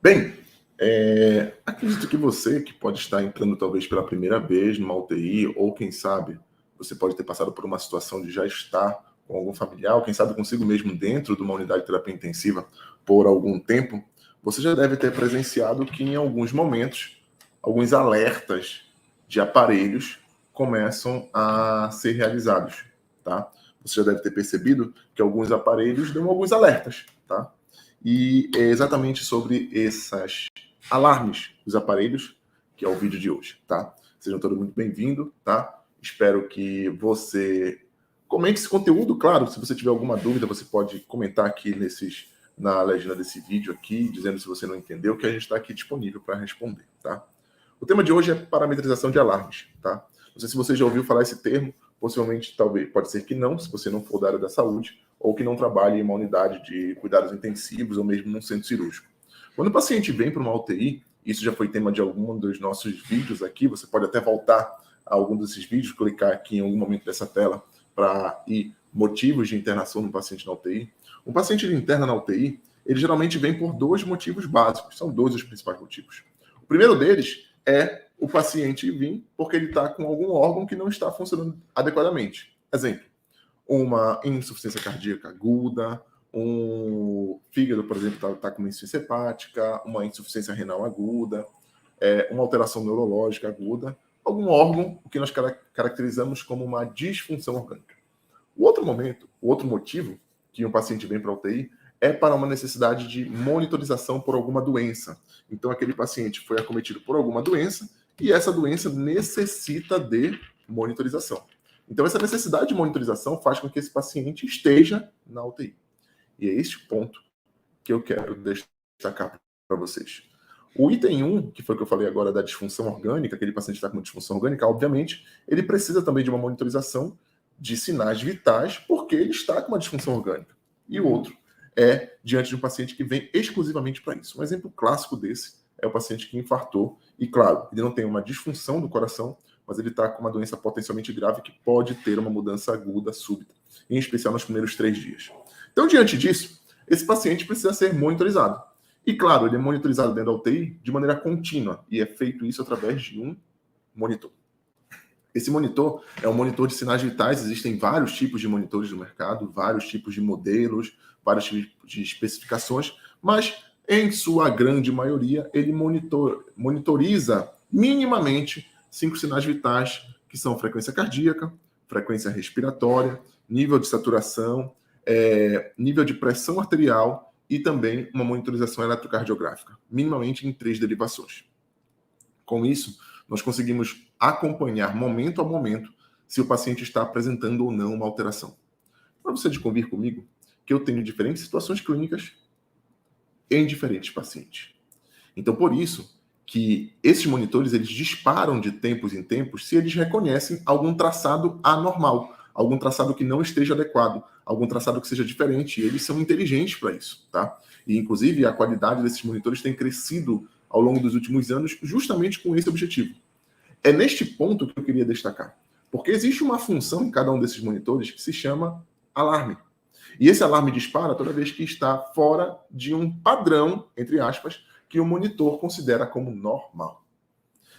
Bem, acredito que você que pode estar entrando talvez pela primeira vez numa UTI, ou quem sabe você pode ter passado por uma situação de já estar com algum familiar, ou quem sabe consigo mesmo dentro de uma unidade de terapia intensiva por algum tempo, você já deve ter presenciado que em alguns momentos, alguns alertas de aparelhos começam a ser realizados, tá? Você já deve ter percebido que alguns aparelhos dão alguns alertas, tá? E é exatamente sobre esses alarmes dos aparelhos que é o vídeo de hoje, tá? Sejam todos muito bem-vindos, tá? Espero que você comente esse conteúdo, claro, se você tiver alguma dúvida, você pode comentar aqui na legenda desse vídeo aqui, dizendo se você não entendeu, que a gente está aqui disponível para responder, tá? O tema de hoje é parametrização de alarmes, tá? Não sei se você já ouviu falar esse termo, possivelmente, talvez, pode ser que não, se você não for da área da saúde, ou que não trabalhe em uma unidade de cuidados intensivos, ou mesmo num centro cirúrgico. Quando o paciente vem para uma UTI, isso já foi tema de algum dos nossos vídeos aqui, você pode até voltar a algum desses vídeos, clicar aqui em algum momento dessa tela para ir motivos de internação no paciente na UTI. Um paciente de interna na UTI, ele geralmente vem por dois motivos básicos, são dois os principais motivos. O primeiro deles é o paciente vir porque ele está com algum órgão que não está funcionando adequadamente. Exemplo, uma insuficiência cardíaca aguda, um fígado, por exemplo, está com uma insuficiência hepática, uma insuficiência renal aguda, uma alteração neurológica aguda, algum órgão, o que nós caracterizamos como uma disfunção orgânica. O outro motivo que um paciente vem para a UTI é para uma necessidade de monitorização por alguma doença. Então, aquele paciente foi acometido por alguma doença e essa doença necessita de monitorização. Então, essa necessidade de monitorização faz com que esse paciente esteja na UTI. E é este ponto que eu quero destacar para vocês. O item 1, que foi o que eu falei agora da disfunção orgânica, aquele paciente está com uma disfunção orgânica, obviamente, ele precisa também de uma monitorização de sinais vitais, porque ele está com uma disfunção orgânica. E o outro é diante de um paciente que vem exclusivamente para isso. Um exemplo clássico desse é o paciente que infartou, e claro, ele não tem uma disfunção do coração, mas ele está com uma doença potencialmente grave que pode ter uma mudança aguda, súbita, em especial nos primeiros 3 dias. Então, diante disso, esse paciente precisa ser monitorizado. E, claro, ele é monitorizado dentro da UTI de maneira contínua, e é feito isso através de um monitor. Esse monitor é um monitor de sinais vitais, existem vários tipos de monitores no mercado, vários tipos de modelos, vários tipos de especificações, mas, em sua grande maioria, ele monitoriza minimamente 5 sinais vitais, que são frequência cardíaca, frequência respiratória, nível de saturação, nível de pressão arterial e também uma monitorização eletrocardiográfica, minimamente em 3 derivações. Com isso, nós conseguimos acompanhar momento a momento se o paciente está apresentando ou não uma alteração. Para você de convir comigo que eu tenho diferentes situações clínicas em diferentes pacientes. Então, por isso que esses monitores eles disparam de tempos em tempos se eles reconhecem algum traçado anormal, algum traçado que não esteja adequado, algum traçado que seja diferente, e eles são inteligentes para isso, tá? E, inclusive, a qualidade desses monitores tem crescido ao longo dos últimos anos justamente com esse objetivo. É neste ponto que eu queria destacar, porque existe uma função em cada um desses monitores que se chama alarme. E esse alarme dispara toda vez que está fora de um padrão, entre aspas, que o monitor considera como normal.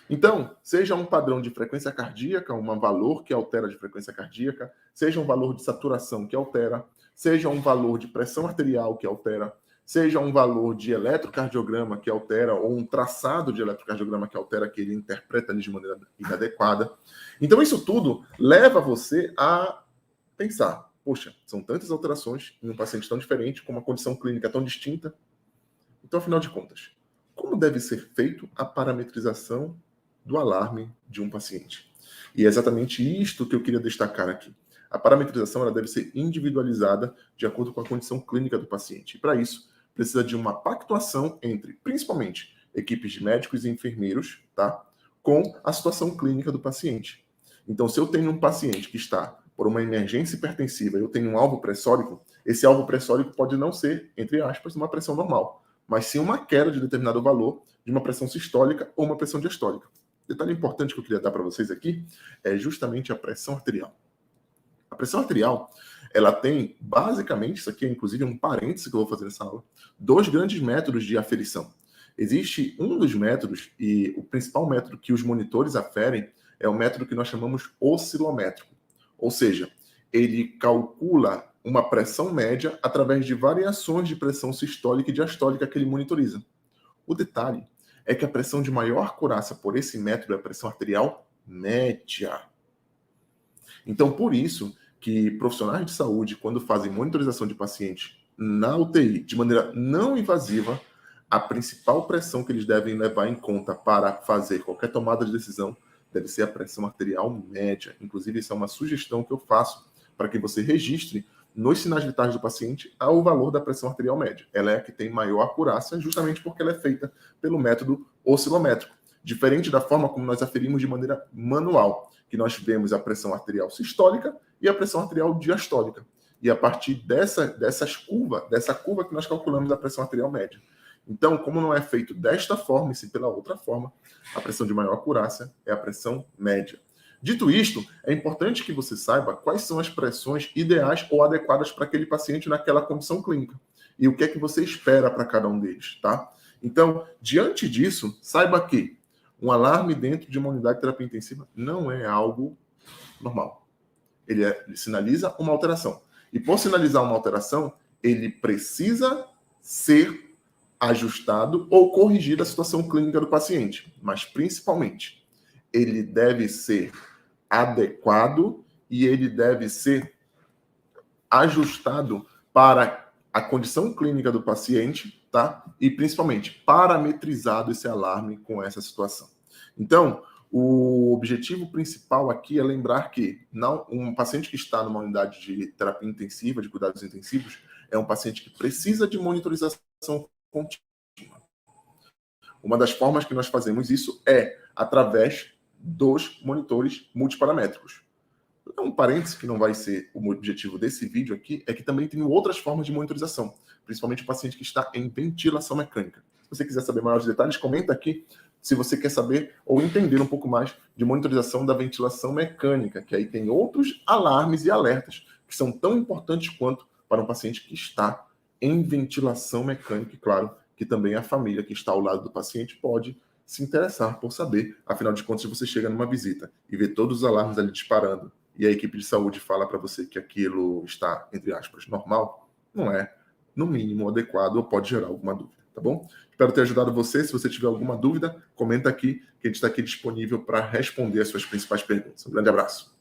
Então, seja um padrão de frequência cardíaca, um valor que altera de frequência cardíaca, seja um valor de saturação que altera, seja um valor de pressão arterial que altera, seja um valor de eletrocardiograma que altera, ou um traçado de eletrocardiograma que altera, que ele interpreta de maneira inadequada. Então, isso tudo leva você a pensar, poxa, são tantas alterações em um paciente tão diferente, com uma condição clínica tão distinta. Então, afinal de contas, como deve ser feito a parametrização do alarme de um paciente? E é exatamente isto que eu queria destacar aqui. A parametrização ela deve ser individualizada de acordo com a condição clínica do paciente. E para isso, precisa de uma pactuação entre, principalmente, equipes de médicos e enfermeiros, tá? Com a situação clínica do paciente. Então, se eu tenho um paciente que está por uma emergência hipertensiva, eu tenho um alvo pressórico, esse alvo pressórico pode não ser, entre aspas, uma pressão normal, mas sim uma queda de determinado valor de uma pressão sistólica ou uma pressão diastólica. Detalhe importante que eu queria dar para vocês aqui é justamente a pressão arterial. A pressão arterial, ela tem, basicamente, isso aqui é inclusive um parêntese que eu vou fazer nessa aula, 2 grandes métodos de aferição. Existe um dos métodos, e o principal método que os monitores aferem é o método que nós chamamos oscilométrico. Ou seja, ele calcula uma pressão média através de variações de pressão sistólica e diastólica que ele monitoriza. O detalhe é que a pressão de maior acurácia por esse método é a pressão arterial média. Então, por isso que profissionais de saúde, quando fazem monitorização de pacientes na UTI de maneira não invasiva, a principal pressão que eles devem levar em conta para fazer qualquer tomada de decisão deve ser a pressão arterial média. Inclusive, isso é uma sugestão que eu faço para que você registre nos sinais vitais do paciente o valor da pressão arterial média. Ela é a que tem maior acurácia, justamente porque ela é feita pelo método oscilométrico. Diferente da forma como nós aferimos de maneira manual, que nós vemos a pressão arterial sistólica e a pressão arterial diastólica. E a partir dessa curva que nós calculamos a pressão arterial média. Então, como não é feito desta forma, e sim pela outra forma, a pressão de maior acurácia é a pressão média. Dito isto, é importante que você saiba quais são as pressões ideais ou adequadas para aquele paciente naquela condição clínica. E o que é que você espera para cada um deles, tá? Então, diante disso, saiba que um alarme dentro de uma unidade de terapia intensiva não é algo normal. Ele sinaliza uma alteração. E por sinalizar uma alteração, ele precisa ser ajustado ou corrigir a situação clínica do paciente. Mas, principalmente, ele deve ser adequado e ele deve ser ajustado para a condição clínica do paciente, tá? E, principalmente, parametrizado esse alarme com essa situação. Então, o objetivo principal aqui é lembrar que um paciente que está numa unidade de terapia intensiva, de cuidados intensivos, é um paciente que precisa de monitorização contínua. Uma das formas que nós fazemos isso é através dos monitores multiparamétricos. Um parêntese que não vai ser o objetivo desse vídeo aqui é que também tem outras formas de monitorização, principalmente o paciente que está em ventilação mecânica. Se você quiser saber maiores detalhes, comenta aqui se você quer saber ou entender um pouco mais de monitorização da ventilação mecânica, que aí tem outros alarmes e alertas que são tão importantes quanto para um paciente que está em ventilação mecânica, e claro, que também a família que está ao lado do paciente pode se interessar por saber. Afinal de contas, se você chega numa visita e vê todos os alarmes ali disparando e a equipe de saúde fala para você que aquilo está, entre aspas, normal, não é, no mínimo, adequado ou pode gerar alguma dúvida, tá bom? Espero ter ajudado você. Se você tiver alguma dúvida, comenta aqui, que a gente está aqui disponível para responder as suas principais perguntas. Um grande abraço.